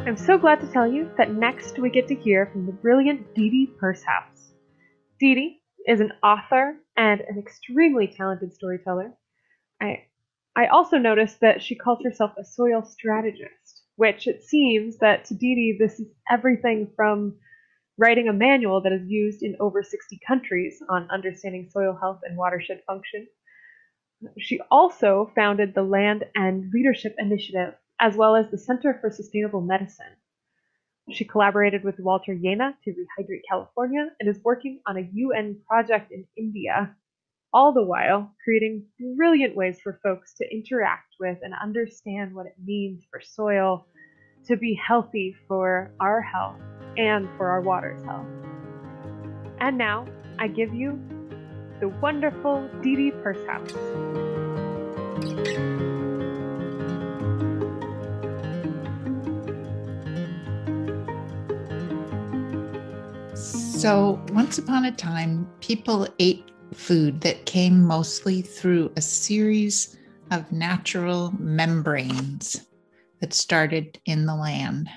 I'm so glad to tell you that next we get to hear from the brilliant Didi Pershouse. Didi is an author and an extremely talented storyteller. I, I also noticed that she calls herself a soil strategist, which it seems that to Didi this is everything from writing a manual that is used in over 60 countries on understanding soil health and watershed function. She also founded the Land and Leadership Initiative, as well as the Center for Sustainable Medicine. She collaborated with Walter Jena to rehydrate California and is working on a UN project in India, all the while creating brilliant ways for folks to interact with and understand what it means for soil to be healthy for our health and for our water's health. And now, I give you the wonderful Didi Pershouse. So once upon a time, people ate food that came mostly through a series of natural membranes that started in the land.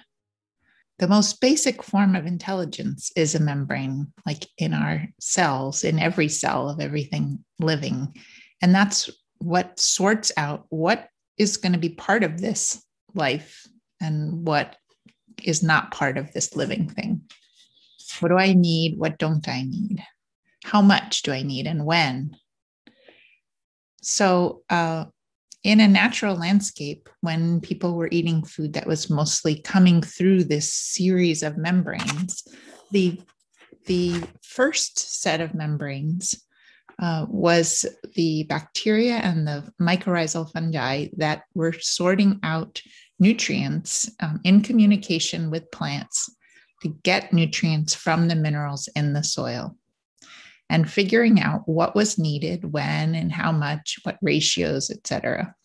The most basic form of intelligence is a membrane, like in our cells, in every cell of everything living. And that's what sorts out what is going to be part of this life and what is not part of this living thing. What do I need? What don't I need? How much do I need and when? So in a natural landscape, when people were eating food that was mostly coming through this series of membranes, the first set of membranes was the bacteria and the mycorrhizal fungi that were sorting out nutrients in communication with plants to get nutrients from the minerals in the soil and figuring out what was needed, when and how much, what ratios, etc.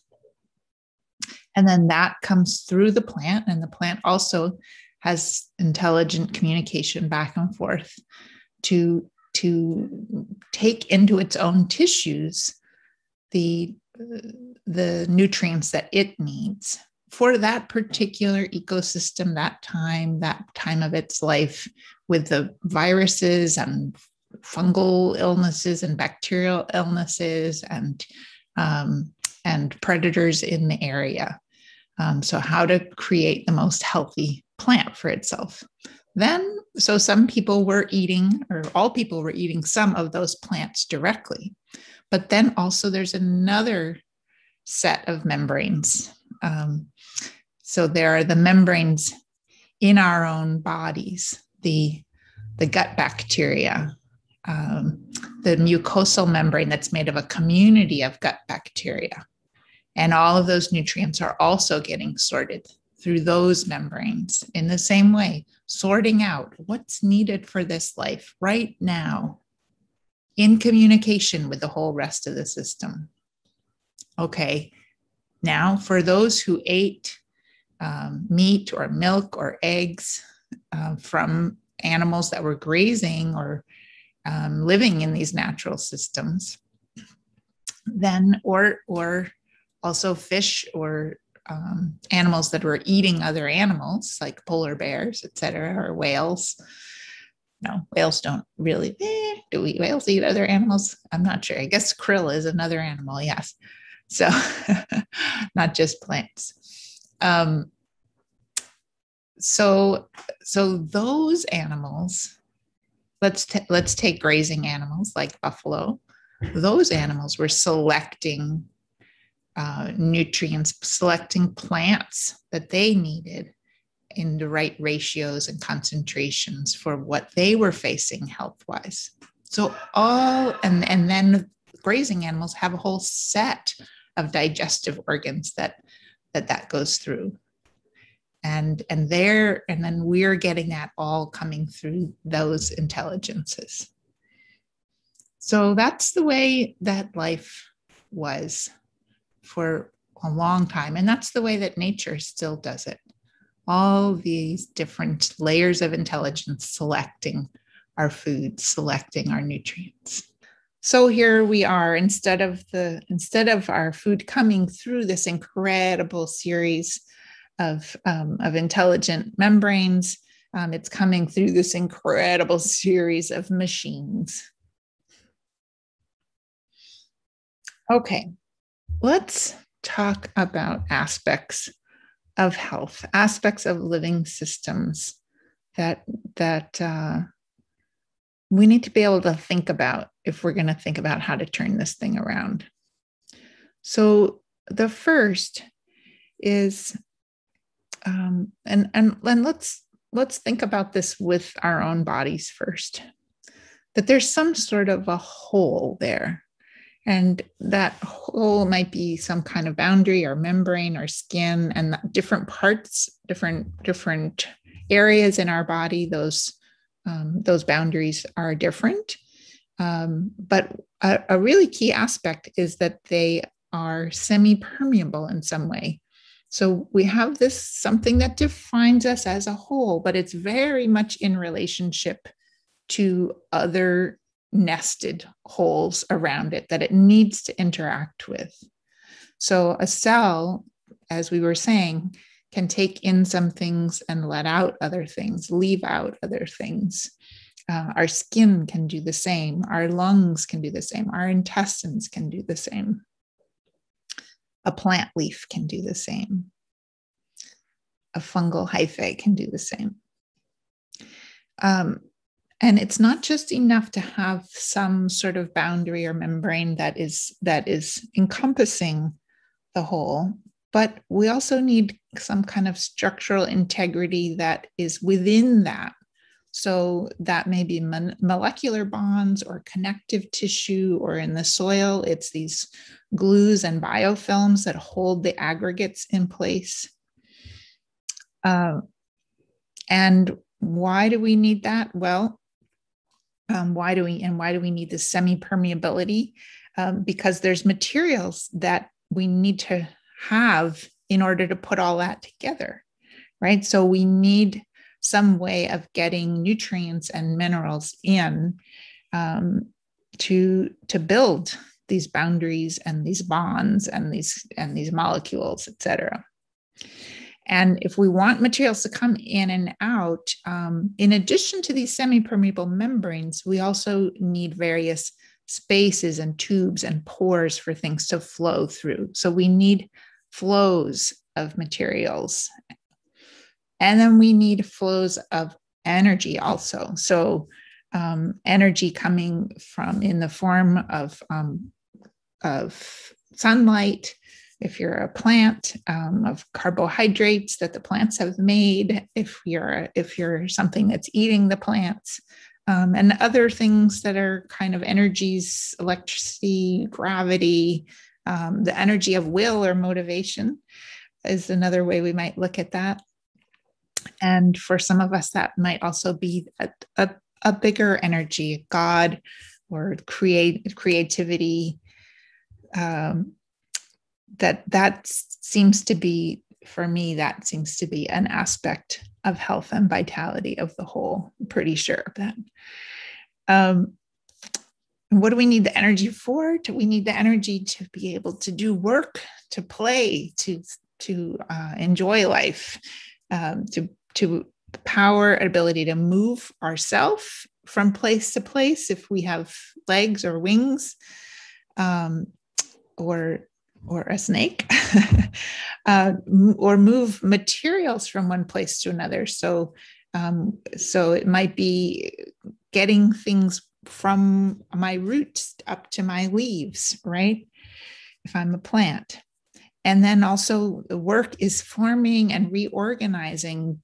And then that comes through the plant, and the plant also has intelligent communication back and forth to take into its own tissues the nutrients that it needs for that particular ecosystem, that time of its life, with the viruses and fungal illnesses and bacterial illnesses and predators in the area. So how to create the most healthy plant for itself. Then, so some people were eating, or all people were eating some of those plants directly. But then also there's another set of membranes. So there are the membranes in our own bodies, the gut bacteria, the mucosal membrane that's made of a community of gut bacteria. And all of those nutrients are also getting sorted through those membranes in the same way, sorting out what's needed for this life right now in communication with the whole rest of the system. Okay, now for those who ate meat or milk or eggs from animals that were grazing or living in these natural systems, then or also fish or animals that were eating other animals like polar bears, etc., or whales. No, whales don't really. Do whales eat other animals? I'm not sure. I guess krill is another animal. Yes. So not just plants. So those animals, let's take grazing animals like buffalo. Those animals were selecting nutrients, selecting plants that they needed in the right ratios and concentrations for what they were facing health-wise. So and then grazing animals have a whole set of digestive organs that goes through. And then we're getting that all coming through those intelligences. So that's the way that life was for a long time. And that's the way that nature still does it. All these different layers of intelligence selecting our food, selecting our nutrients. So here we are, instead of our food coming through this incredible series of intelligent membranes. It's coming through this incredible series of machines. Okay, let's talk about aspects of health, aspects of living systems that we need to be able to think about if we're going to think about how to turn this thing around. So the first is, and let's think about this with our own bodies first, that there's some sort of a hole there. And that hole might be some kind of boundary or membrane or skin, and different parts, different areas in our body, those boundaries are different. But a really key aspect is that they are semi-permeable in some way. So we have this something that defines us as a whole, but it's very much in relationship to other nested holes around it that it needs to interact with. So a cell, as we were saying, can take in some things and let out other things, leave out other things. Our skin can do the same. Our lungs can do the same. Our intestines can do the same. A plant leaf can do the same. A fungal hyphae can do the same. And it's not just enough to have some sort of boundary or membrane that is encompassing the whole, but we also need some kind of structural integrity that is within that. So that may be molecular bonds or connective tissue, or in the soil, it's these glues and biofilms that hold the aggregates in place. And why do we need that? Well, why do we need this semi-permeability? Because there's materials that we need to have in order to put all that together, right? So we need some way of getting nutrients and minerals in to build these boundaries and these bonds and these molecules, et cetera. And if we want materials to come in and out, in addition to these semi-permeable membranes, we also need various spaces and tubes and pores for things to flow through. So we need flows of materials. And then we need flows of energy also. So energy coming from in the form of sunlight, if you're a plant, of carbohydrates that the plants have made, if you're something that's eating the plants, and other things that are kind of energies, electricity, gravity, the energy of will or motivation is another way we might look at that. And for some of us, that might also be a bigger energy, God, or creativity. That seems to be, for me, that seems to be an aspect of health and vitality of the whole. I'm pretty sure of that. What do we need the energy for? We need the energy to be able to do work, to play, to enjoy life, to power ability to move ourselves from place to place if we have legs or wings, or a snake, or move materials from one place to another. So it might be getting things from my roots up to my leaves, right? If I'm a plant. And then also the work is forming and reorganizing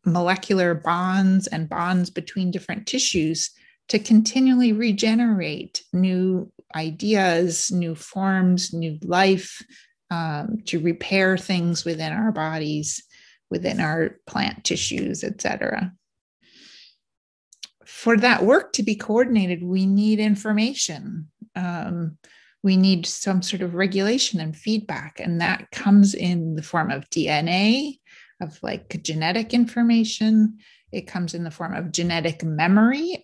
molecular bonds and bonds between different tissues to continually regenerate new ideas, new forms, new life, to repair things within our bodies, within our plant tissues, et cetera. For that work to be coordinated, we need information. We need some sort of regulation and feedback, and that comes in the form of DNA, of like genetic information. It comes in the form of genetic memory,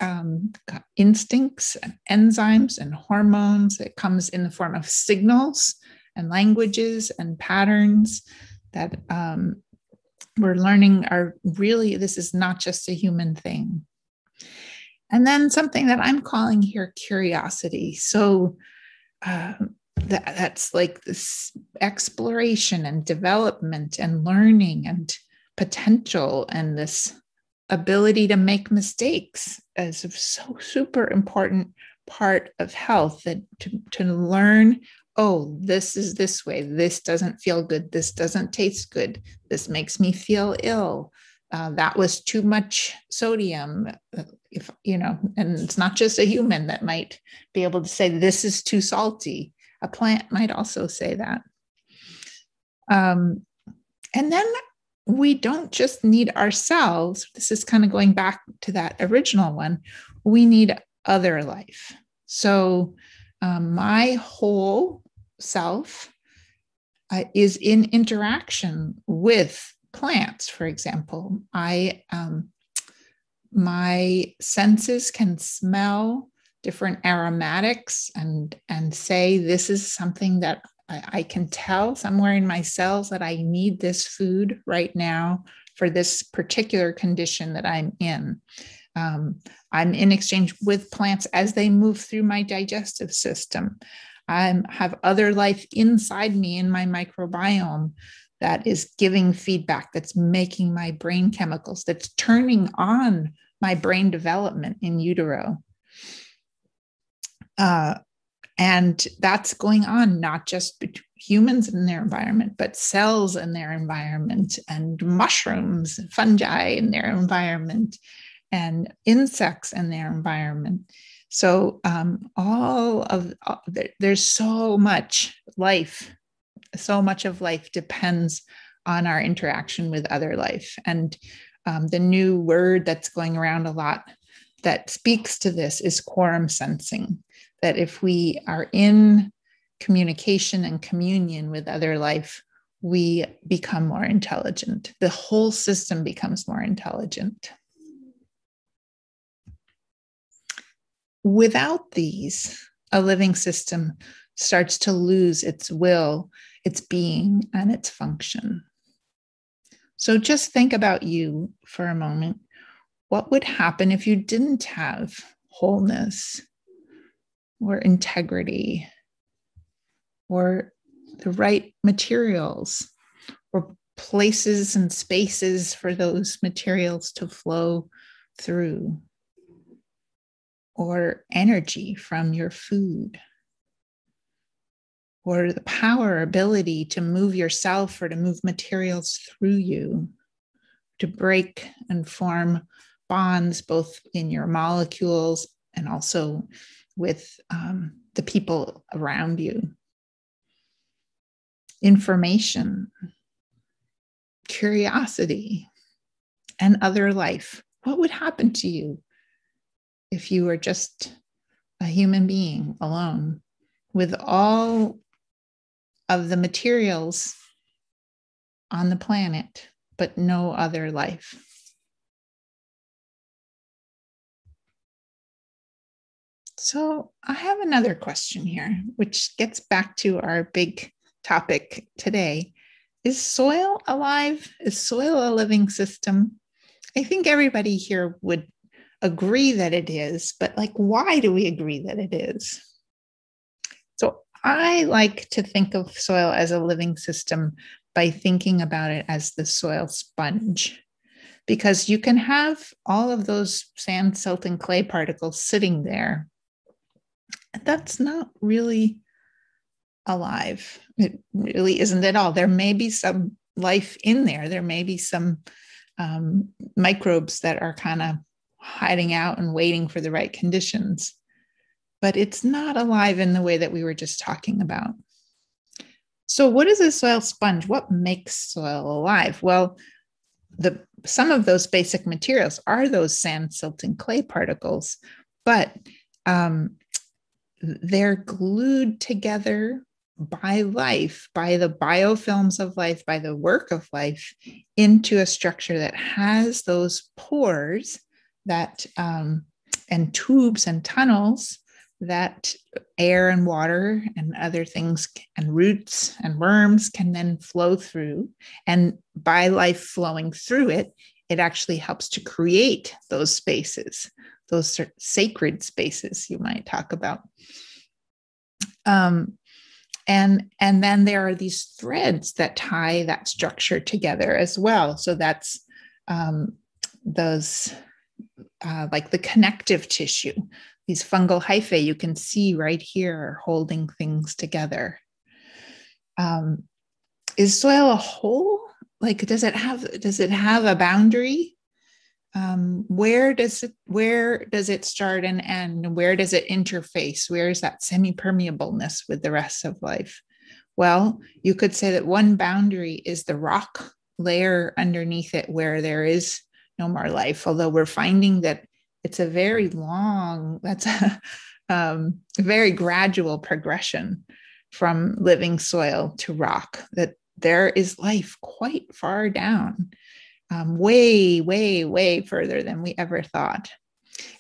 instincts, and enzymes and hormones. It comes in the form of signals and languages and patterns that we're learning this is not just a human thing. And then something that I'm calling here curiosity. So that's like this exploration and development and learning and potential, and this ability to make mistakes as a so super important part of health, that to learn, oh, this is this way, this doesn't feel good, this doesn't taste good, this makes me feel ill, that was too much sodium, if and it's not just a human that might be able to say this is too salty. A plant might also say that. And then we don't just need ourselves. This is kind of going back to that original one. We need other life. So my whole self is in interaction with plants, for example. My senses can smell different aromatics and say, this is something that I can tell somewhere in my cells that I need this food right now for this particular condition that I'm in. I'm in exchange with plants as they move through my digestive system. I have other life inside me in my microbiome that is giving feedback, that's making my brain chemicals, that's turning on my brain development in utero. And that's going on not just between humans and their environment, but cells and their environment, and mushrooms, fungi in their environment, and insects in their environment. So there's so much life. So much of life depends on our interaction with other life. And the new word that's going around a lot that speaks to this is quorum sensing, that if we are in communication and communion with other life, we become more intelligent. The whole system becomes more intelligent. Without these, a living system starts to lose its will, its being, and its function. So just think about you for a moment. What would happen if you didn't have wholeness or integrity or the right materials or places and spaces for those materials to flow through, or energy from your food, or the power, ability to move yourself or to move materials through you, to break and form bonds both in your molecules and also with the people around you. Information, curiosity, and other life. What would happen to you if you were just a human being alone with all of the materials on the planet, but no other life? So I have another question here, which gets back to our big topic today. Is soil alive? Is soil a living system? I think everybody here would agree that it is, but why do we agree that it is? So I like to think of soil as a living system by thinking about it as the soil sponge, because you can have all of those sand, silt, and clay particles sitting there. That's not really alive. It really isn't at all. There may be some life in there. There may be some microbes that are kind of hiding out and waiting for the right conditions, but it's not alive in the way that we were just talking about. So what is a soil sponge? What makes soil alive? Well, some of those basic materials are those sand, silt, and clay particles, but they're glued together by life, by the biofilms of life, by the work of life, into a structure that has those pores that and tubes and tunnels that air and water and other things and roots and worms can then flow through. And by life flowing through it, it actually helps to create those spaces, those sacred spaces you might talk about. And then there are these threads that tie that structure together as well. So that's those like the connective tissue, these fungal hyphae you can see right here are holding things together. Is soil a whole? Like, does it have a boundary? Where does it start and end? Where does it interface? Where is that semi-permeableness with the rest of life? Well, you could say that one boundary is the rock layer underneath it where there is no more life, although we're finding that it's a very long, that's a very gradual progression from living soil to rock, that there is life quite far down. Way, way, way further than we ever thought.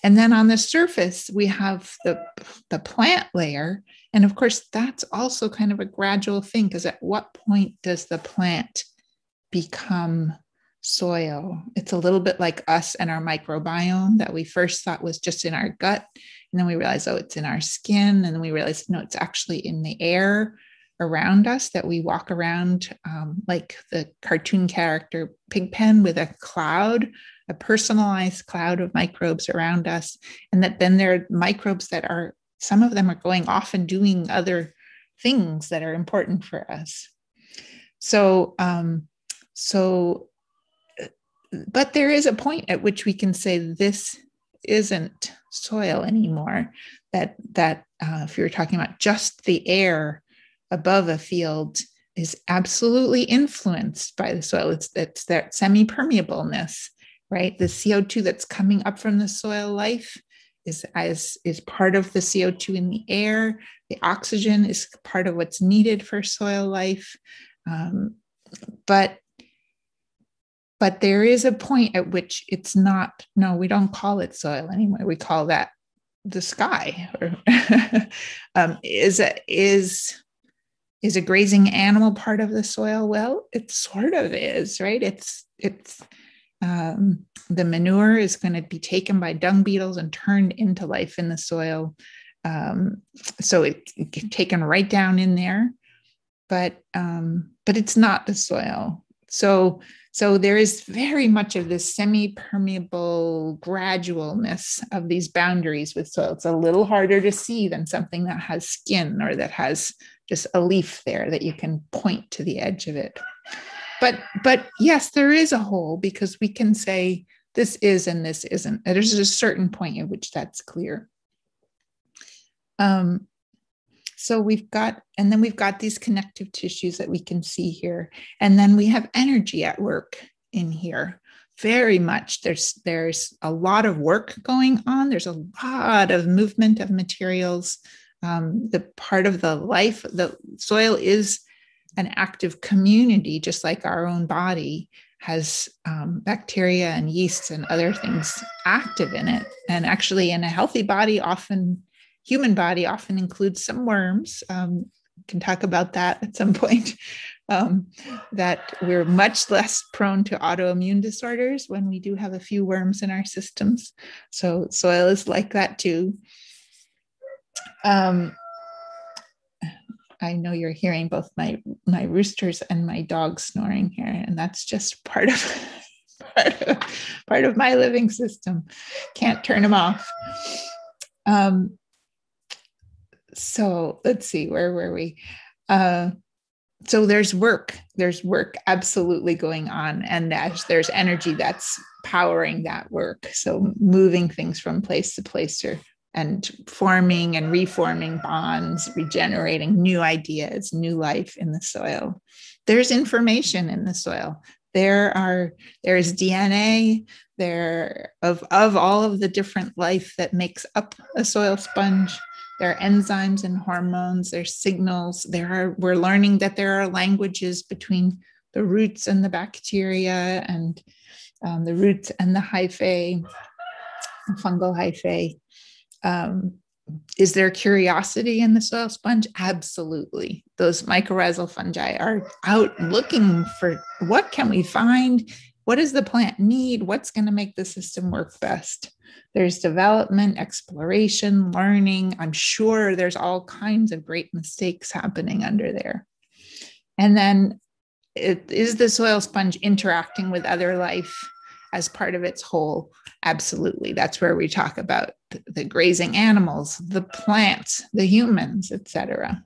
And then on the surface, we have the plant layer. And of course, that's also kind of a gradual thing, because at what point does the plant become soil? It's a little bit like us and our microbiome that we first thought was just in our gut. And then we realized, oh, it's in our skin. And then we realized, no, it's actually in the air around us, that we walk around like the cartoon character Pigpen with a cloud, a personalized cloud of microbes around us. And that then there are microbes that are, some of them are going off and doing other things that are important for us. So, but there is a point at which we can say this isn't soil anymore. That if you're talking about just the air above a field is absolutely influenced by the soil. It's that semi-permeableness, right? The CO2 that's coming up from the soil life is part of the CO2 in the air. The oxygen is part of what's needed for soil life. But there is a point at which it's not, no, we don't call it soil anymore. We call that the sky. Or is a grazing animal part of the soil? Well, it sort of is, right? It's the manure is going to be taken by dung beetles and turned into life in the soil. So it gets taken right down in there, but it's not the soil. So there is very much of this semi-permeable gradualness of these boundaries with soil. It's a little harder to see than something that has skin or that has just a leaf there that you can point to the edge of it. But yes, there is a whole, because we can say this is and this isn't. There's a certain point at which that's clear. So we've got these connective tissues that we can see here. And then we have energy at work in here. Very much. There's a lot of work going on. There's a lot of movement of materials. The part of the life, the soil is an active community, just like our own body has bacteria and yeasts and other things active in it. And actually in a healthy body, human body often includes some worms. Can talk about that at some point, that we're much less prone to autoimmune disorders when we do have a few worms in our systems. So soil is like that too. I know you're hearing both my roosters and my dog snoring here, and that's just part of my living system. Can't turn them off. So let's see, where were we? So there's work absolutely going on, and there's energy that's powering that work. So moving things from place to place, and forming and reforming bonds, regenerating new ideas, new life in the soil. There's information in the soil. There is DNA there of all of the different life that makes up a soil sponge. There are enzymes and hormones, there's signals. We're learning that there are languages between the roots and the bacteria, and the roots and the hyphae, fungal hyphae. Is there curiosity in the soil sponge? Absolutely. Those mycorrhizal fungi are out looking for what can we find? What does the plant need? What's going to make the system work best? There's development, exploration, learning. I'm sure there's all kinds of great mistakes happening under there. And then is the soil sponge interacting with other life as part of its whole? Absolutely. That's where we talk about the grazing animals, the plants, the humans, etc.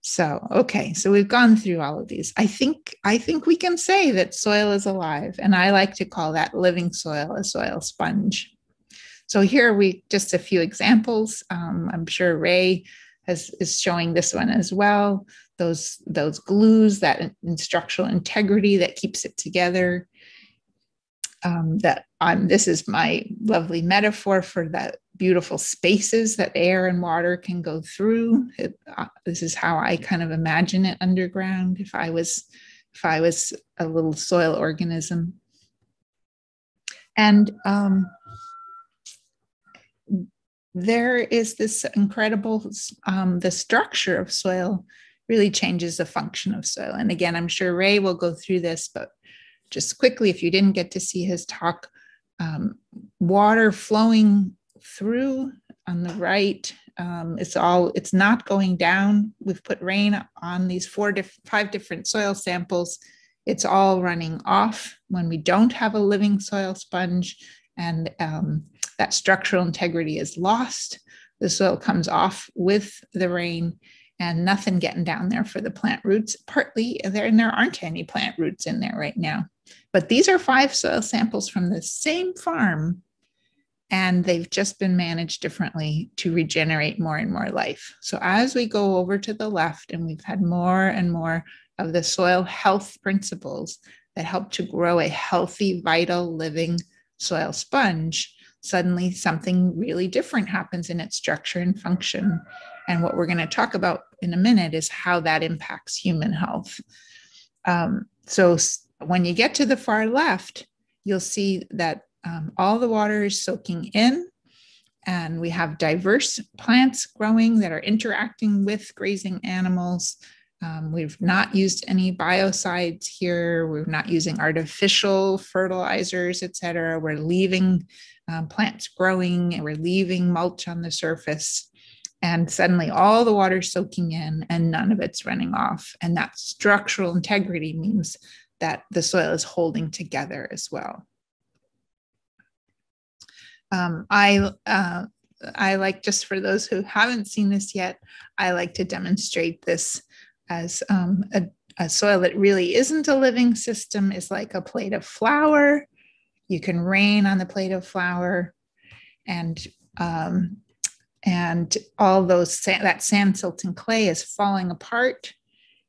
So, okay, so we've gone through all of these. I think we can say that soil is alive, and I like to call that living soil a soil sponge. So here we just a few examples. I'm sure Ray is showing this one as well. Those glues, that structural integrity that keeps it together. This is my lovely metaphor for that beautiful spaces that air and water can go through. This is how I kind of imagine it underground if I was a little soil organism. And there is this incredible, the structure of soil really changes the function of soil. And again, I'm sure Ray will go through this, but just quickly, if you didn't get to see his talk, water flowing through on the right, it's not going down. We've put rain on these 5 different soil samples. It's all running off when we don't have a living soil sponge, and that structural integrity is lost. The soil comes off with the rain and nothing getting down there for the plant roots. Partly there, and there aren't any plant roots in there right now. But these are 5 soil samples from the same farm, and they've just been managed differently to regenerate more and more life. So as we go over to the left, and we've had more and more of the soil health principles that help to grow a healthy, vital, living soil sponge, suddenly something really different happens in its structure and function. And what we're going to talk about in a minute is how that impacts human health. So when you get to the far left, you'll see that all the water is soaking in, and we have diverse plants growing that are interacting with grazing animals. We've not used any biocides here. We're not using artificial fertilizers, et cetera. We're leaving plants growing, and we're leaving mulch on the surface. And suddenly all the water's soaking in and none of it's running off. And that structural integrity means that the soil is holding together as well. I like, just for those who haven't seen this yet, I like to demonstrate this as a soil that really isn't a living system is like a plate of flour. You can rain on the plate of flour, and all those that sand, silt, and clay is falling apart.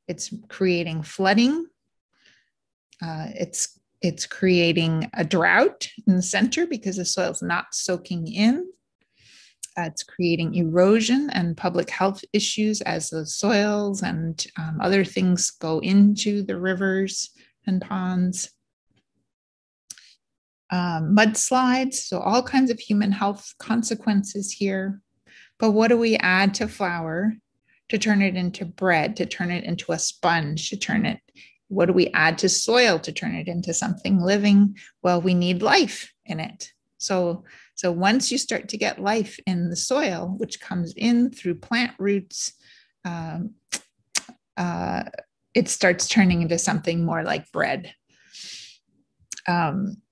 It's creating flooding. It's creating a drought in the center because the soil's not soaking in. It's creating erosion and public health issues as the soils and other things go into the rivers and ponds. Mudslides, so all kinds of human health consequences here. But what do we add to flour to turn it into bread, to turn it into a sponge, what do we add to soil to turn it into something living? Well, we need life in it. So once you start to get life in the soil, which comes in through plant roots, it starts turning into something more like bread.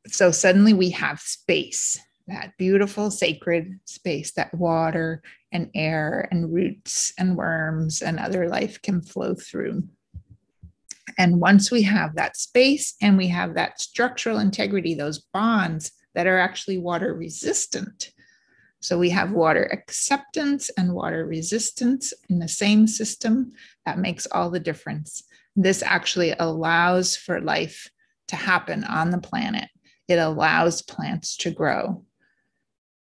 So suddenly we have space, that beautiful sacred space that water and air and roots and worms and other life can flow through. And once we have that space and we have that structural integrity, those bonds that are actually water resistant. So we have water acceptance and water resistance in the same system. That makes all the difference. This actually allows for life to happen on the planet. It allows plants to grow.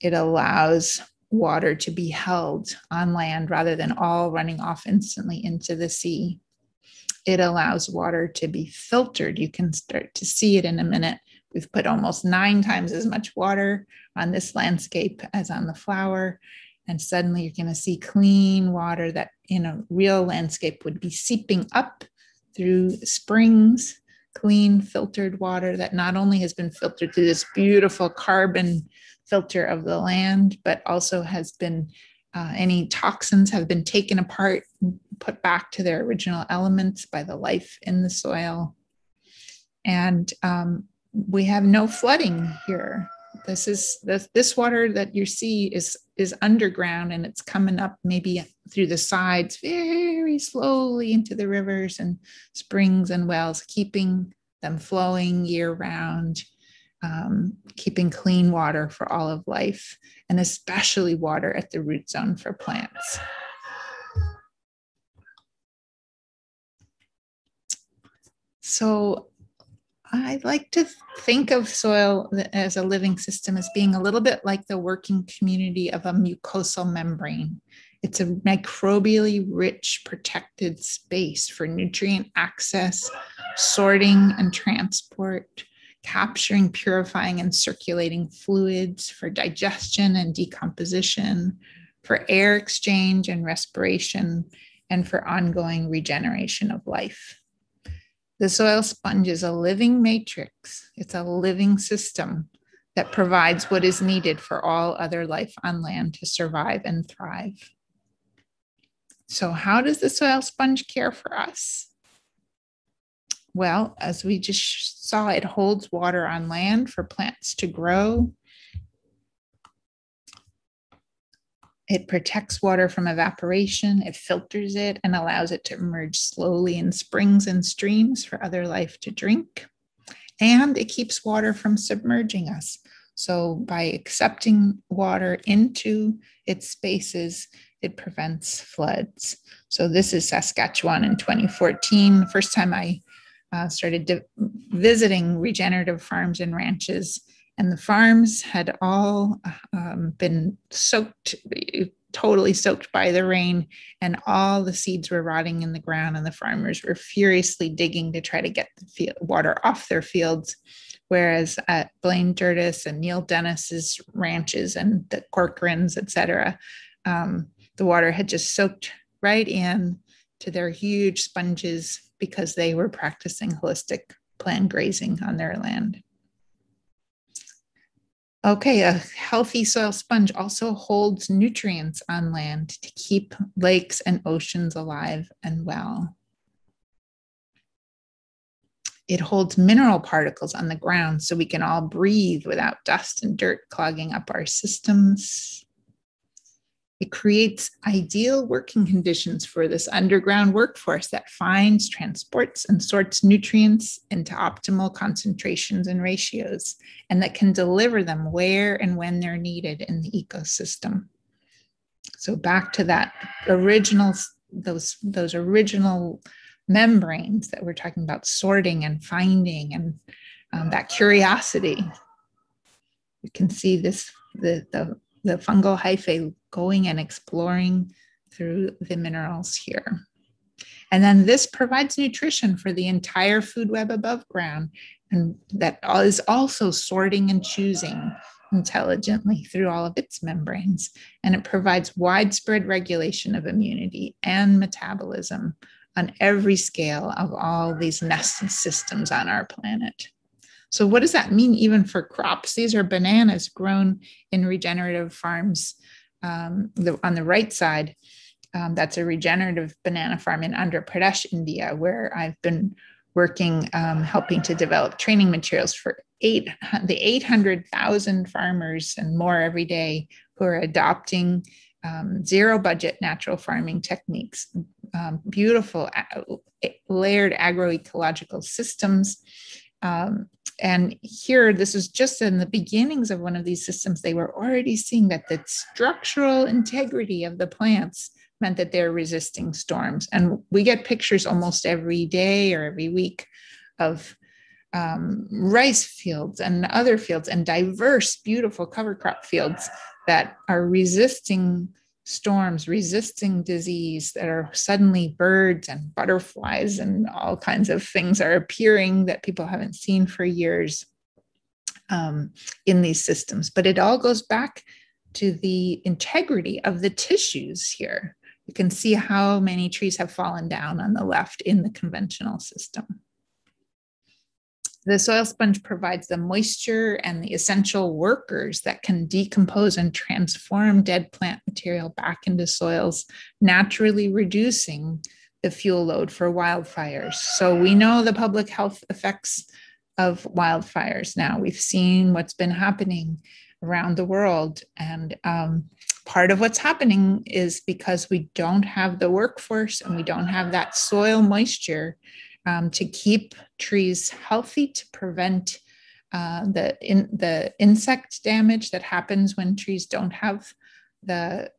It allows water to be held on land rather than all running off instantly into the sea. It allows water to be filtered. You can start to see it in a minute We've put almost 9 times as much water on this landscape as on the flower. And suddenly you're going to see clean water that in a real landscape would be seeping up through springs, clean filtered water that not only has been filtered through this beautiful carbon filter of the land, but also has been any toxins have been taken apart and put back to their original elements by the life in the soil. And we have no flooding here. This water that you see is underground, and it's coming up maybe through the sides very slowly into the rivers and springs and wells, keeping them flowing year round, keeping clean water for all of life, and especially water at the root zone for plants. So I like to think of soil as a living system as being a little bit like the working community of a mucosal membrane. It's a microbially rich, protected space for nutrient access, sorting and transport, capturing, purifying, and circulating fluids, for digestion and decomposition, for air exchange and respiration, and for ongoing regeneration of life. The soil sponge is a living matrix. It's a living system that provides what is needed for all other life on land to survive and thrive. So how does the soil sponge care for us? Well, as we just saw, it holds water on land for plants to grow. It protects water from evaporation, it filters it, and allows it to emerge slowly in springs and streams for other life to drink. And it keeps water from submerging us. So by accepting water into its spaces, it prevents floods. So this is Saskatchewan in 2014, the first time I started visiting regenerative farms and ranches. And the farms had all been soaked, totally soaked by the rain, and all the seeds were rotting in the ground, and the farmers were furiously digging to try to get the water off their fields. Whereas at Blaine Dirtis and Neil Dennis's ranches and the Corcoran's, et cetera, the water had just soaked right in to their huge sponges because they were practicing holistic planned grazing on their land. Okay, a healthy soil sponge also holds nutrients on land to keep lakes and oceans alive and well. It holds mineral particles on the ground so we can all breathe without dust and dirt clogging up our systems. It creates ideal working conditions for this underground workforce that finds, transports, and sorts nutrients into optimal concentrations and ratios, and that can deliver them where and when they're needed in the ecosystem. So back to that original, those original membranes that we're talking about, sorting and finding, and that curiosity. You can see this, the fungal hyphae going and exploring through the minerals here. And then this provides nutrition for the entire food web above ground, and that is also sorting and choosing intelligently through all of its membranes. And it provides widespread regulation of immunity and metabolism on every scale of all these nested systems on our planet. So what does that mean even for crops? These are bananas grown in regenerative farms. On the right side, that's a regenerative banana farm in Andhra Pradesh, India, where I've been working, helping to develop training materials for the 800,000 farmers and more every day who are adopting zero budget natural farming techniques, beautiful layered agroecological systems. And here, this is just in the beginnings of one of these systems. They were already seeing that the structural integrity of the plants meant that they're resisting storms. And we get pictures almost every day or every week of rice fields and other fields and diverse, beautiful cover crop fields that are resisting storms, resisting disease, that are suddenly birds and butterflies and all kinds of things are appearing that people haven't seen for years. in these systems. But it all goes back to the integrity of the tissues here. You can see how many trees have fallen down on the left in the conventional system. The soil sponge provides the moisture and the essential workers that can decompose and transform dead plant material back into soils, naturally reducing the fuel load for wildfires. So we know the public health effects of wildfires now. We've seen what's been happening around the world. And part of what's happening is because we don't have the workforce and we don't have that soil moisture to keep trees healthy, to prevent the insect damage that happens when trees don't have the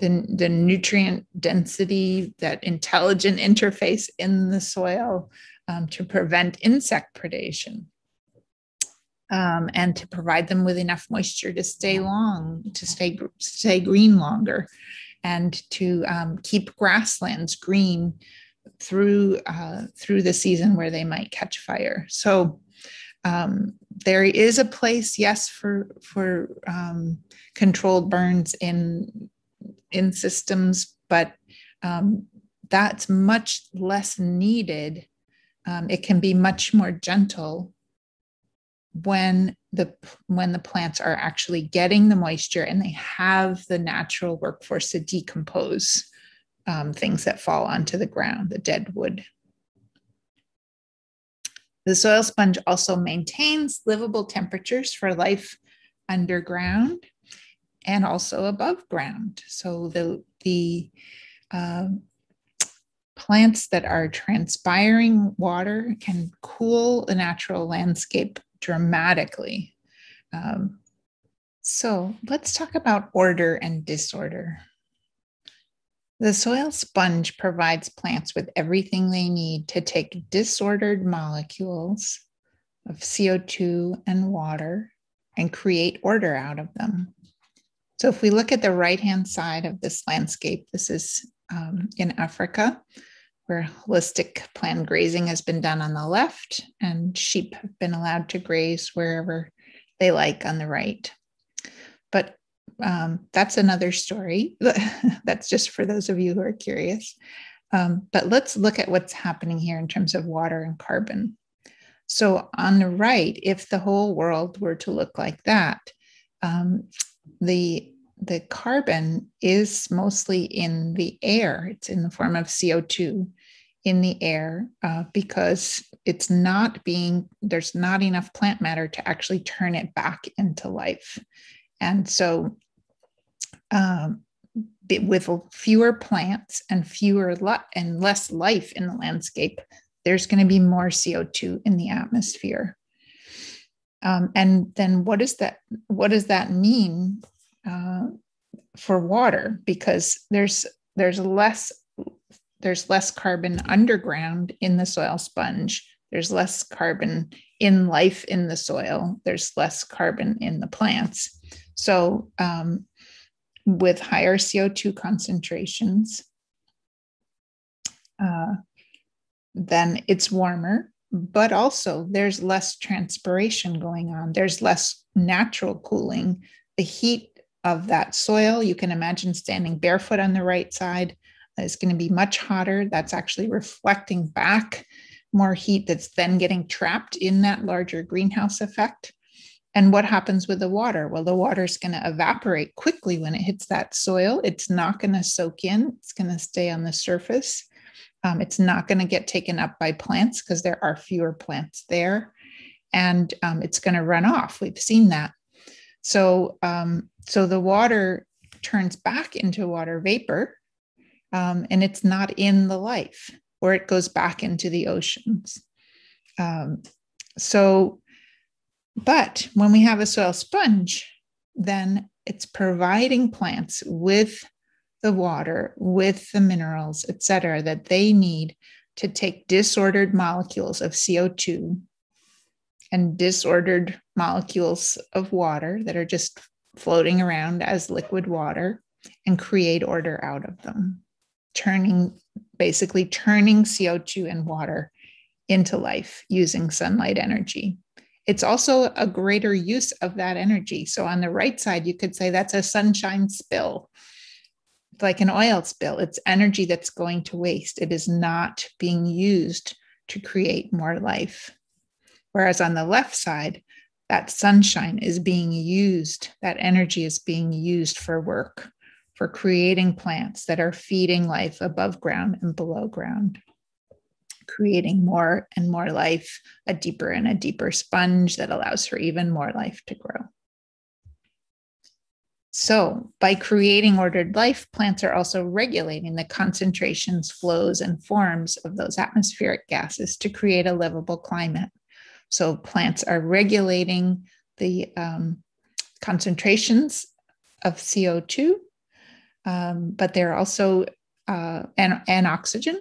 nutrient density, that intelligent interface in the soil, to prevent insect predation, and to provide them with enough moisture to stay green longer, and to keep grasslands green through the season where they might catch fire. So there is a place, yes, for controlled burns in systems, but that's much less needed. It can be much more gentle when the plants are actually getting the moisture and they have the natural workforce to decompose things that fall onto the ground, the dead wood. The soil sponge also maintains livable temperatures for life underground and also above ground. So the plants that are transpiring water can cool the natural landscape dramatically. So let's talk about order and disorder. The soil sponge provides plants with everything they need to take disordered molecules of CO2 and water and create order out of them. So if we look at the right-hand side of this landscape, this is in Africa, where holistic planned grazing has been done on the left, and sheep have been allowed to graze wherever they like on the right. But that's another story. That's just for those of you who are curious. But let's look at what's happening here in terms of water and carbon. So on the right, if the whole world were to look like that, the carbon is mostly in the air. It's in the form of CO2 in the air because there's not enough plant matter to actually turn it back into life. And so with fewer plants and less life in the landscape, there's going to be more CO2 in the atmosphere. And then what does that mean for water? Because there's less carbon underground in the soil sponge. There's less carbon in life in the soil. There's less carbon in the plants. So with higher CO2 concentrations, then it's warmer, but also there's less transpiration going on. There's less natural cooling. The heat of that soil, you can imagine standing barefoot on the right side, is going to be much hotter. That's actually reflecting back more heat that's then getting trapped in that larger greenhouse effect. And what happens with the water? Well, the water is going to evaporate quickly when it hits that soil. It's not going to soak in. It's going to stay on the surface. It's not going to get taken up by plants because there are fewer plants there. And it's going to run off. We've seen that. So the water turns back into water vapor, and it's not in the life, or it goes back into the oceans. But when we have a soil sponge, then it's providing plants with the water, with the minerals, et cetera, that they need to take disordered molecules of CO2 and disordered molecules of water that are just floating around as liquid water and create order out of them, basically turning CO2 and water into life using sunlight energy. it's also a greater use of that energy. So on the right side, you could say that's a sunshine spill, like an oil spill. It's energy that's going to waste. It is not being used to create more life. Whereas on the left side, that sunshine is being used, that energy is being used for work, for creating plants that are feeding life above ground and below ground, creating more and more life, a deeper and a deeper sponge that allows for even more life to grow. So by creating ordered life, plants are also regulating the concentrations, flows, and forms of those atmospheric gases to create a livable climate. So plants are regulating the concentrations of CO2, but they're also, and oxygen,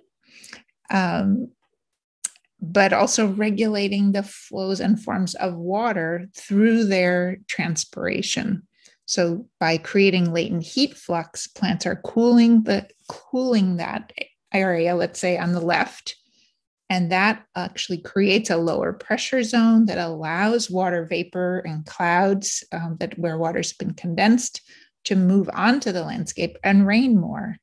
but also regulating the flows and forms of water through their transpiration. So by creating latent heat flux, plants are cooling that area, let's say on the left, and that actually creates a lower pressure zone that allows water vapor and clouds where water's been condensed to move onto the landscape and rain more.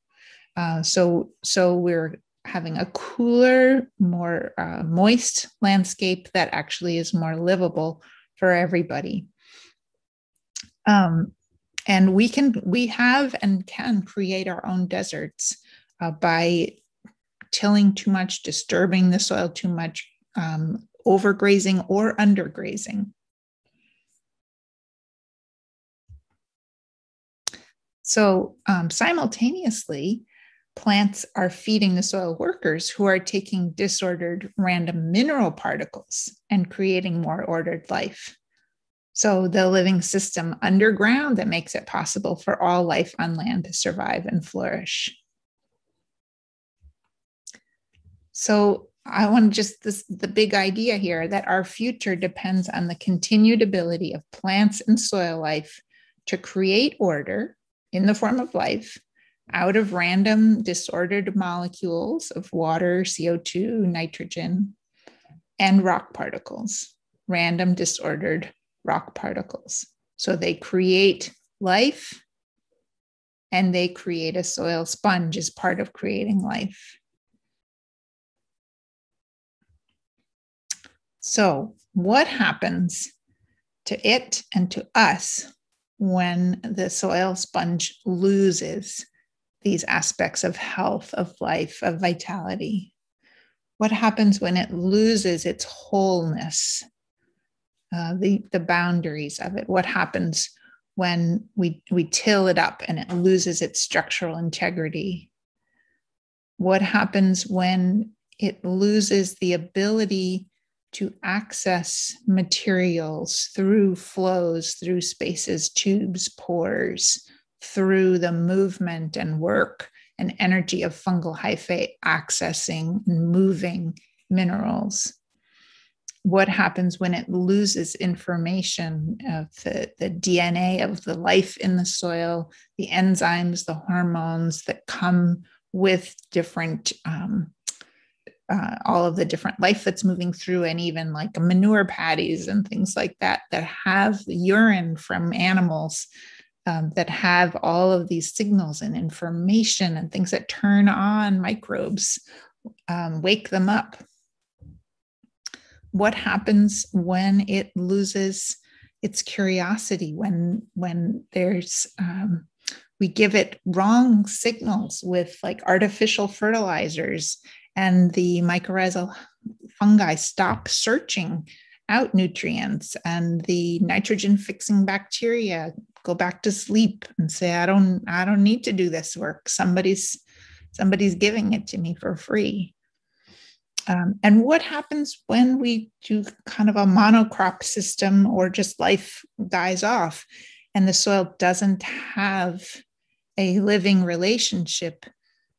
So we're having a cooler, more moist landscape that actually is more livable for everybody. And we have and can create our own deserts by tilling too much, disturbing the soil too much, overgrazing or undergrazing. So simultaneously, plants are feeding the soil workers who are taking disordered random mineral particles and creating more ordered life. So the living system underground that makes it possible for all life on land to survive and flourish. So I want the big idea here that our future depends on the continued ability of plants and soil life to create order in the form of life out of random disordered molecules of water, CO2, nitrogen, and rock particles, random disordered rock particles. So they create life and they create a soil sponge as part of creating life. So what happens to it and to us when the soil sponge loses these aspects of health, of life, of vitality? What happens when it loses its wholeness, the boundaries of it? What happens when we till it up and it loses its structural integrity? What happens when it loses the ability to access materials through flows, through spaces, tubes, pores, through the movement and work and energy of fungal hyphae accessing and moving minerals? What happens when it loses information of the DNA of the life in the soil, the enzymes, the hormones that come with different all of the different life that's moving through, and even like manure patties and things like that have urine from animals that have all of these signals and information and things that turn on microbes, wake them up. What happens when it loses its curiosity, when there's we give it wrong signals with like artificial fertilizers, and the mycorrhizal fungi stop searching out nutrients, and the nitrogen fixing bacteria go back to sleep and say, I don't need to do this work. Somebody's giving it to me for free. And what happens when we do kind of a monocrop system, or just life dies off and the soil doesn't have a living relationship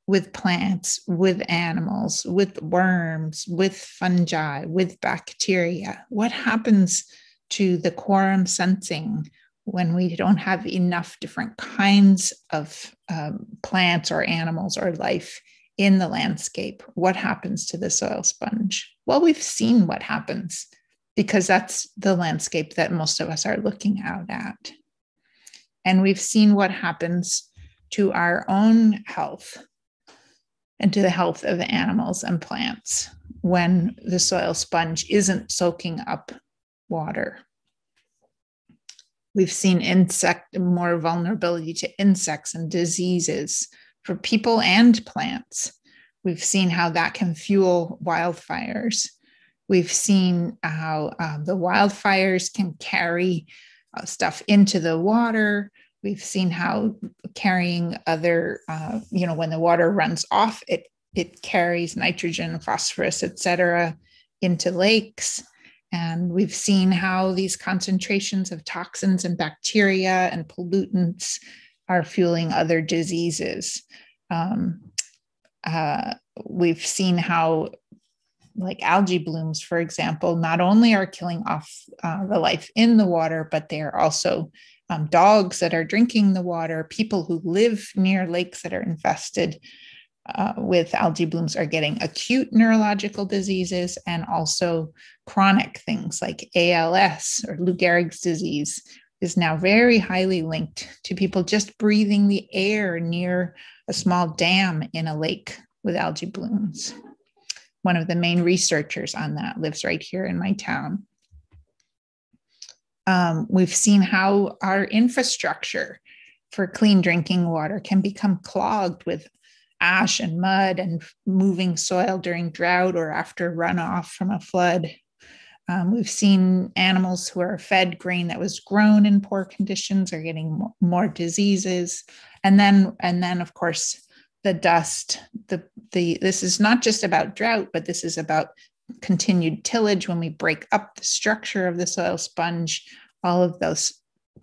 with plants, with animals, with worms, with fungi, with bacteria? What happens to the quorum sensing when we don't have enough different kinds of plants or animals or life in the landscape? What happens to the soil sponge? Well, we've seen what happens. because that's the landscape that most of us are looking out at. And we've seen what happens to our own health and to the health of the animals and plants when the soil sponge isn't soaking up water. We've seen more vulnerability to insects and diseases for people and plants. We've seen how that can fuel wildfires. We've seen how the wildfires can carry stuff into the water. We've seen how carrying other, when the water runs off, it carries nitrogen, phosphorus, et cetera, into lakes. And we've seen how these concentrations of toxins and bacteria and pollutants are fueling other diseases. We've seen how, like algae blooms, for example, not only are killing off the life in the water, but they are also dogs that are drinking the water. People who live near lakes that are infested with algae blooms are getting acute neurological diseases and also chronic things like ALS, or Lou Gehrig's disease is now very highly linked to people just breathing the air near a small dam in a lake with algae blooms. One of the main researchers on that lives right here in my town. We've seen how our infrastructure for clean drinking water can become clogged with ash and mud and moving soil during drought or after runoff from a flood. We've seen animals who are fed grain that was grown in poor conditions are getting more diseases. And then, of course, the dust. This is not just about drought, but this is about continued tillage. When we break up the structure of the soil sponge, all of those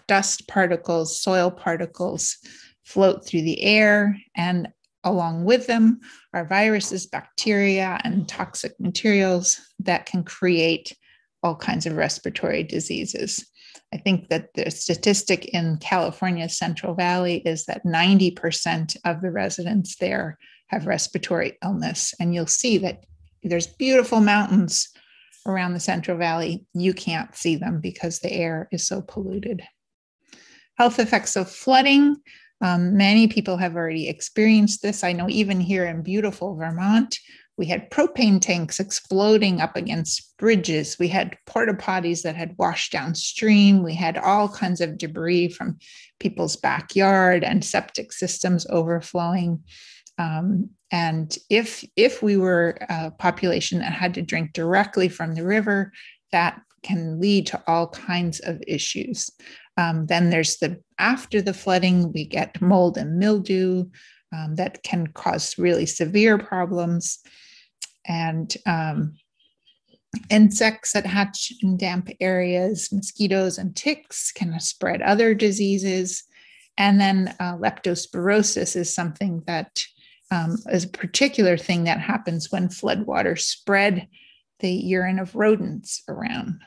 dust particles, soil particles float through the air, and along with them are viruses, bacteria, and toxic materials that can create all kinds of respiratory diseases. I think that the statistic in California's Central Valley is that 90% of the residents there have respiratory illness. And you'll see that there's beautiful mountains around the Central Valley. You can't see them because the air is so polluted. Health effects of flooding. Many people have already experienced this. I know even here in beautiful Vermont, we had propane tanks exploding up against bridges. We had porta potties that had washed downstream. We had all kinds of debris from people's backyard and septic systems overflowing. And if we were a population that had to drink directly from the river, that can lead to all kinds of issues. Then there's after the flooding, we get mold and mildew that can cause really severe problems. And insects that hatch in damp areas, mosquitoes and ticks can spread other diseases. And then leptospirosis is something that is a particular thing that happens when floodwaters spread the urine of rodents around.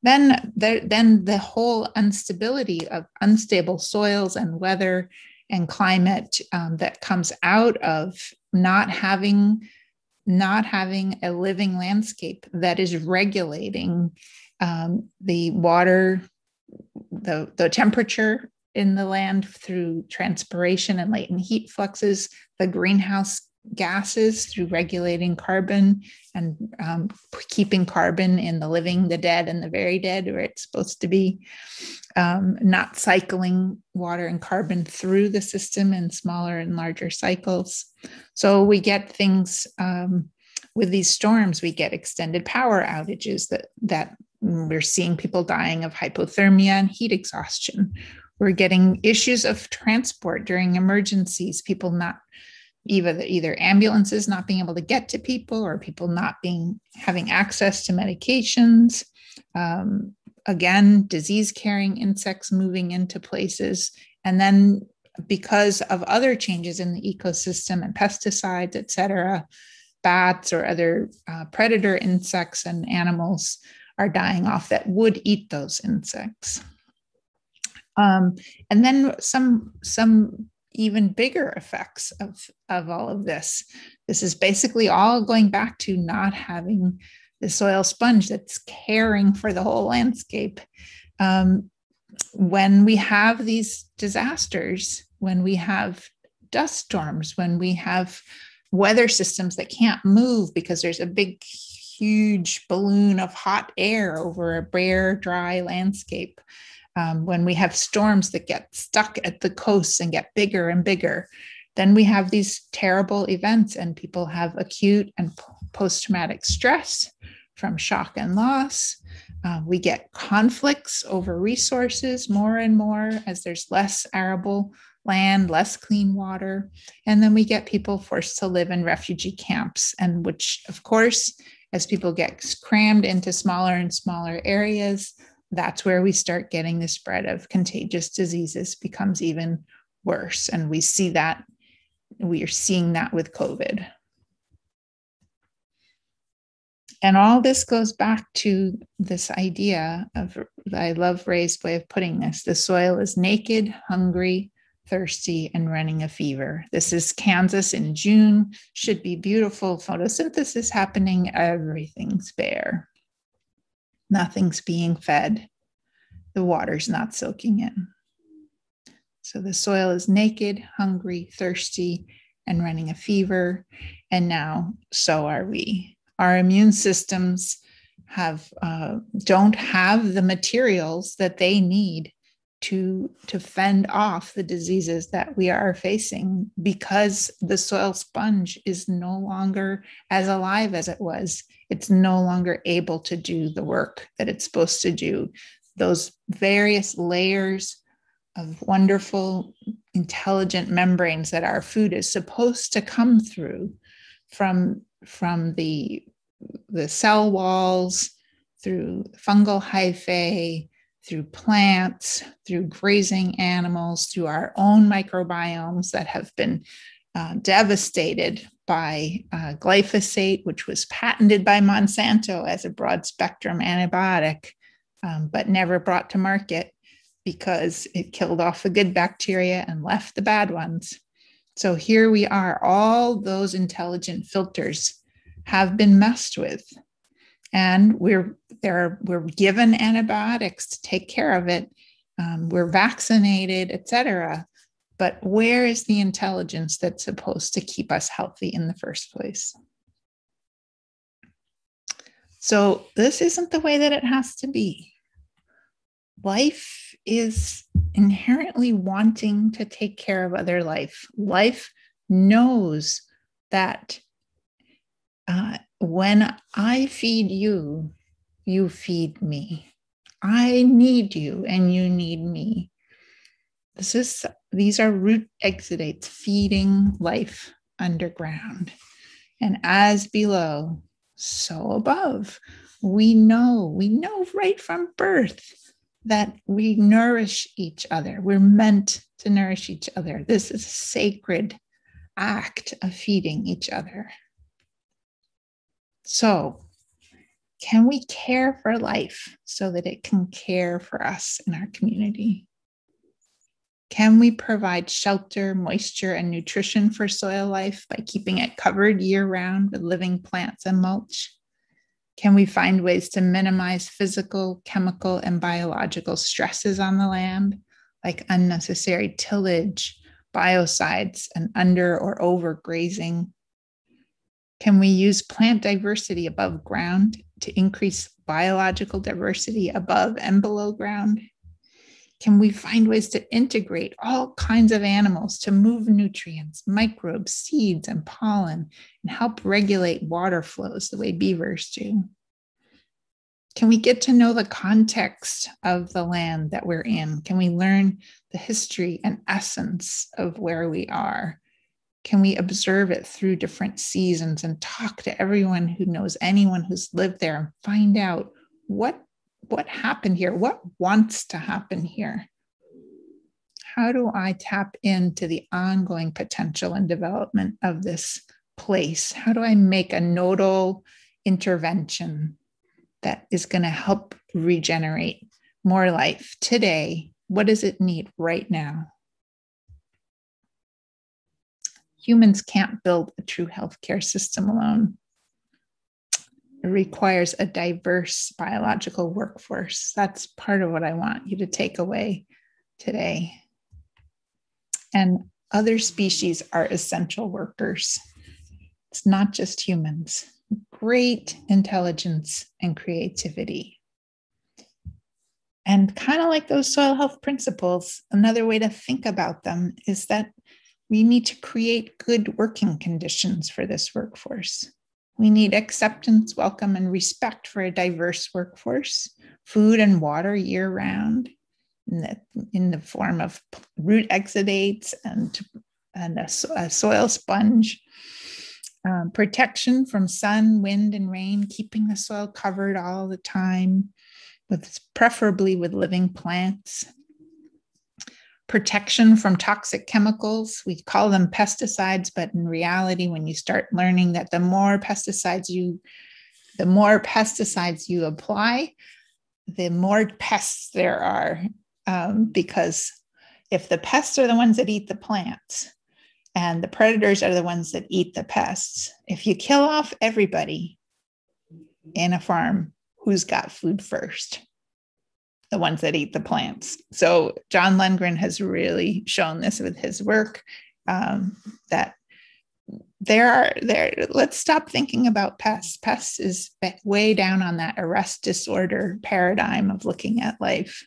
Then the whole instability of unstable soils and weather and climate that comes out of not having a living landscape that is regulating the water, the temperature in the land through transpiration and latent heat fluxes, the greenhouse gases through regulating carbon and keeping carbon in the living, the dead, and the very dead where it's supposed to be, not cycling water and carbon through the system in smaller and larger cycles. So we get things with these storms, we get extended power outages that we're seeing people dying of hypothermia and heat exhaustion. We're getting issues of transport during emergencies, people not either ambulances not being able to get to people or people not having access to medications. Again, disease carrying insects moving into places. And then because of other changes in the ecosystem and pesticides, et cetera, bats or other predator insects and animals are dying off that would eat those insects. And then some even bigger effects of all of this. This is basically all going back to not having the soil sponge that's caring for the whole landscape. When we have these disasters, when we have dust storms, when we have weather systems that can't move because there's a big, huge balloon of hot air over a bare, dry landscape, when we have storms that get stuck at the coasts and get bigger and bigger, then we have these terrible events, and people have acute and post-traumatic stress from shock and loss. We get conflicts over resources more and more as there's less arable land, less clean water. And then we get people forced to live in refugee camps, and which, of course, as people get crammed into smaller and smaller areas, that's where we start getting the spread of contagious diseases becomes even worse. And we see that, we are seeing that with COVID. And all this goes back to this idea of, I love Ray's way of putting this, the soil is naked, hungry, thirsty, and running a fever. This is Kansas in June, should be beautiful, photosynthesis happening, everything's bare. Nothing's being fed. The water's not soaking in. So the soil is naked, hungry, thirsty, and running a fever. And now so are we. Our immune systems don't have the materials that they need to fend off the diseases that we are facing, because the soil sponge is no longer as alive as it was. It's no longer able to do the work that it's supposed to do. Those various layers of wonderful, intelligent membranes that our food is supposed to come through, from the cell walls, through fungal hyphae, through plants, through grazing animals, through our own microbiomes that have been devastated by glyphosate, which was patented by Monsanto as a broad spectrum antibiotic, but never brought to market because it killed off the good bacteria and left the bad ones. So here we are, all those intelligent filters have been messed with. And we're given antibiotics to take care of it. We're vaccinated, etc. But where is the intelligence that's supposed to keep us healthy in the first place? So this isn't the way that it has to be. Life is inherently wanting to take care of other life. Life knows that when I feed you, you feed me. I need you and you need me. These are root exudates feeding life underground. And as below, so above. We know right from birth that we nourish each other. We're meant to nourish each other. This is a sacred act of feeding each other. So, can we care for life so that it can care for us in our community? Can we provide shelter, moisture, and nutrition for soil life by keeping it covered year-round with living plants and mulch? Can we find ways to minimize physical, chemical, and biological stresses on the land, like unnecessary tillage, biocides, and under or overgrazing? Can we use plant diversity above ground to increase biological diversity above and below ground? Can we find ways to integrate all kinds of animals to move nutrients, microbes, seeds, and pollen, and help regulate water flows the way beavers do? Can we get to know the context of the land that we're in? Can we learn the history and essence of where we are? Can we observe it through different seasons and talk to everyone who knows anyone who's lived there and find out what happened here? What wants to happen here? How do I tap into the ongoing potential and development of this place? How do I make a nodal intervention that is going to help regenerate more life today? What does it need right now? Humans can't build a true healthcare system alone. It requires a diverse biological workforce. That's part of what I want you to take away today. And other species are essential workers. It's not just humans. Great intelligence and creativity. And kind of like those soil health principles, another way to think about them is that we need to create good working conditions for this workforce. We need acceptance, welcome, and respect for a diverse workforce, food and water year-round in the form of root exudates and a soil sponge, protection from sun, wind, and rain, keeping the soil covered all the time, preferably with living plants. Protection from toxic chemicals. We call them pesticides, but in reality, when you start learning that the more pesticides you apply, the more pests there are. Because if the pests are the ones that eat the plants and the predators are the ones that eat the pests, if you kill off everybody in a farm, who's got food first? The ones that eat the plants. So John Lundgren has really shown this with his work, that let's stop thinking about pests. Pests is way down on that arrest disorder paradigm of looking at life.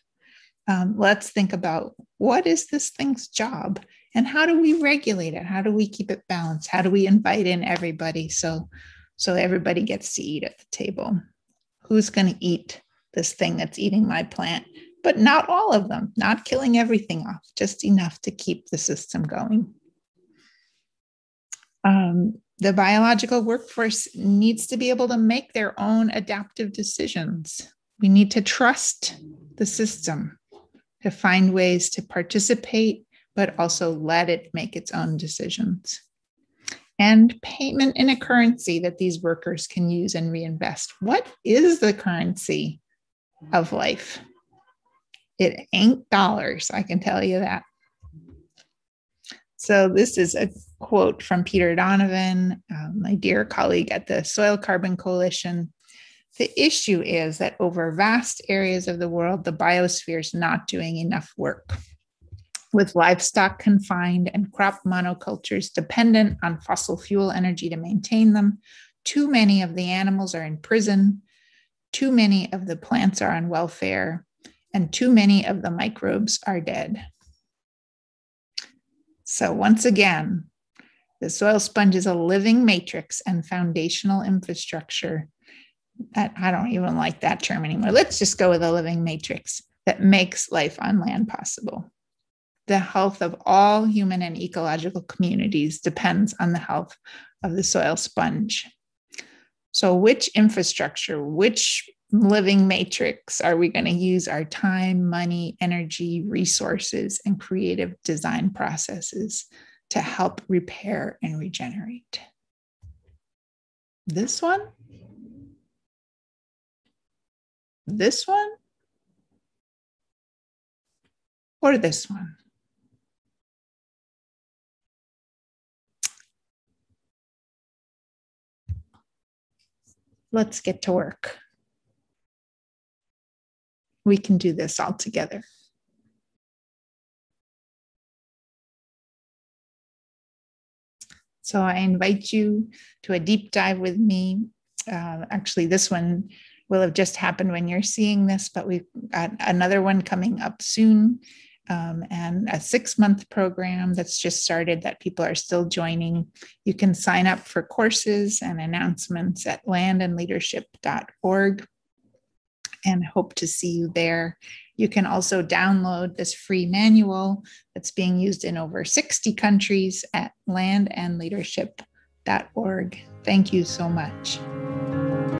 Let's think about what is this thing's job and how do we regulate it? How do we keep it balanced? How do we invite in everybody so everybody gets to eat at the table? Who's going to eat this thing that's eating my plant? But not all of them, not killing everything off, just enough to keep the system going. The biological workforce needs to be able to make their own adaptive decisions. We need to trust the system to find ways to participate, but also let it make its own decisions. And payment in a currency that these workers can use and reinvest. What is the currency of life? It ain't dollars, I can tell you that. So this is a quote from Peter Donovan, my dear colleague at the Soil Carbon Coalition. The issue is that over vast areas of the world, the biosphere is not doing enough work. With livestock confined and crop monocultures dependent on fossil fuel energy to maintain them, too many of the animals are in prison, too many of the plants are on welfare, and too many of the microbes are dead. So once again, the soil sponge is a living matrix and foundational infrastructure. I don't even like that term anymore. Let's just go with a living matrix that makes life on land possible. The health of all human and ecological communities depends on the health of the soil sponge. So which infrastructure, which living matrix are we going to use our time, money, energy, resources, and creative design processes to help repair and regenerate? This one? This one? Or this one? Let's get to work. We can do this all together. So I invite you to a deep dive with me. Actually, this one will have just happened when you're seeing this, but we've got another one coming up soon, and a 6-month program that's just started that people are still joining. You can sign up for courses and announcements at landandleadership.org and hope to see you there. You can also download this free manual that's being used in over 60 countries at landandleadership.org. Thank you so much.